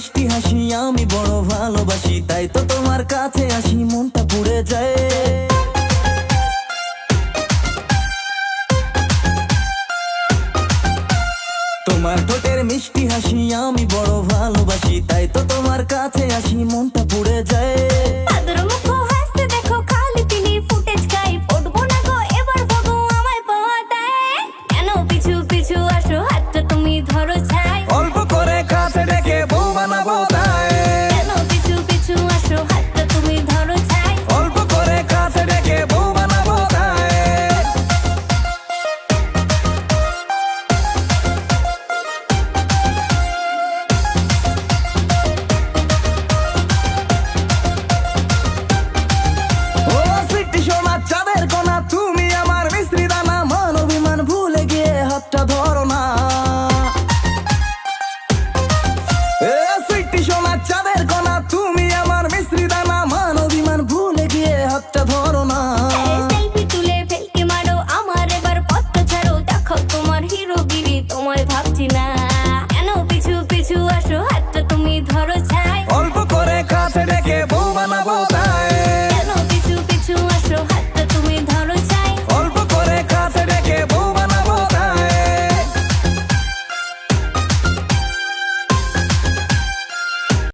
মিষ্টি হাসি আমি বড় ভালোবাসি, তাই তো তোমার কাছে আসি মনটা পুড়ে যায়। তোমার ঠোঁটের মিষ্টি হাসি আমি বড় ভালোবাসি, তাই তো তোমার কাছে আসি মনটা পুড়ে যায়।